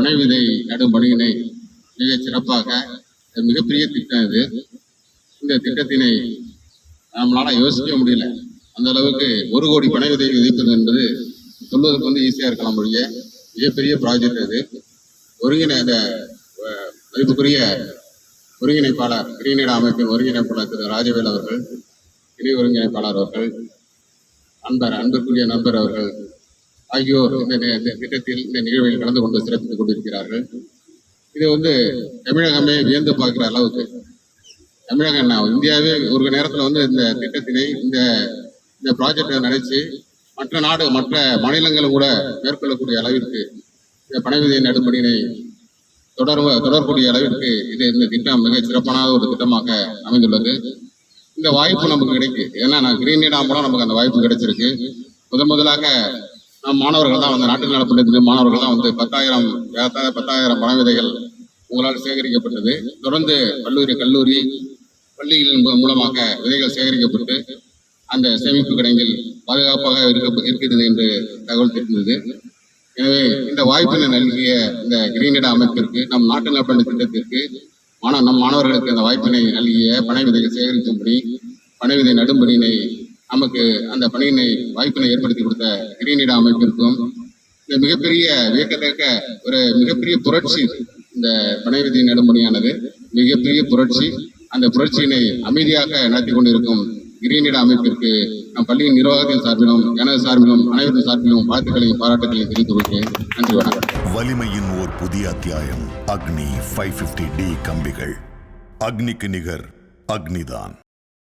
பனை விதை நடும் பணியினை மிக சிறப்பாக மிகப்பெரிய திட்டம் இது. இந்த திட்டத்தினை நம்மளால யோசிக்க முடியல. அந்த அளவுக்கு 1 கோடி பனை விதை விதைப்பது என்பது சொல்வதற்கு ஈஸியா இருக்கலாம் மொழிய மிகப்பெரிய ப்ராஜெக்ட் அது. மதிப்புக்குரிய ஒருங்கிணைப்பாளர் கிரீனிடா அமைப்பின் ஒருங்கிணைப்பாளர் திரு ராஜவேல் அவர்கள், இணை ஒருங்கிணைப்பாளர் அவர்கள், அன்பிற்குரிய நண்பர் அவர்கள் ஆகியோர் இந்த திட்டத்தில் இந்த நிகழ்வில் கலந்து கொண்டு சிறப்பித்துக் கொண்டிருக்கிறார்கள். இது தமிழகமே வியந்து பார்க்கிற அளவுக்கு தமிழகம் இந்தியாவே ஒரு நேரத்தில் இந்த திட்டத்தினை இந்த ப்ராஜெக்டை நினைச்சு மற்ற மாநிலங்களும் கூட மேற்கொள்ளக்கூடிய அளவிற்கு இந்த பனை விதை நடும் பணியினை தொடரக்கூடிய அளவிற்கு இந்த திட்டம் மிக சிறப்பான ஒரு திட்டமாக அமைந்துள்ளது. இந்த வாய்ப்பு நமக்கு கிடைக்கு. ஏன்னா கிரீனிடா மூலம் நமக்கு அந்த வாய்ப்பு கிடைச்சிருக்கு. முதலாக நம் மாணவர்கள் தான் நாட்டு நலப்பணியத்தின் மாணவர்கள் தான் 10,000 பனை விதைகள் உங்களால் சேகரிக்கப்பட்டது. தொடர்ந்து கல்லூரி பள்ளிகளின் மூலமாக விதைகள் சேகரிக்கப்பட்டு அந்த சேமிப்பு கிடங்கில் பாதுகாப்பாக இருக்கிறது என்று தகவல் தெரிந்தது. எனவே இந்த வாய்ப்பினை நல்கிய இந்த கிரீனிடா அமைப்பிற்கு, நம் நாட்டு நலப்பணி திட்டத்திற்கு, நம் மாணவர்களுக்கு இந்த வாய்ப்பினை நல்கிய பனை விதைகள் சேகரிக்கும்படி பனை விதை நடும்படியினை நமக்கு அந்த பணியினை வாய்ப்பினை ஏற்படுத்தி கொடுத்த கிரீனிடா அமைப்பிற்கும் இந்த மிகப்பெரிய வியக்கத்தக்க ஒரு மிகப்பெரிய புரட்சி. இந்த பனை விதை நடும்பணியானது மிகப்பெரிய புரட்சி. அந்த புரட்சியினை அமைதியாக நடத்தி கொண்டிருக்கும் கிரீனிடா அமைப்பிற்கு நம் பள்ளியின் நிர்வாகத்தின் சார்பிலும் எனது சார்பிலும் அனைவரின் சார்பிலும் வாழ்த்துக்களையும் பாராட்டுகளையும் தெரிவித்துக் கொள்கிறேன். நன்றி, வணக்கம். வலிமையின் ஓர் புதிய அத்தியாயம். அக்னி 550D கம்பிகள். அக்னிக்கு நிகர் அக்னிதான்.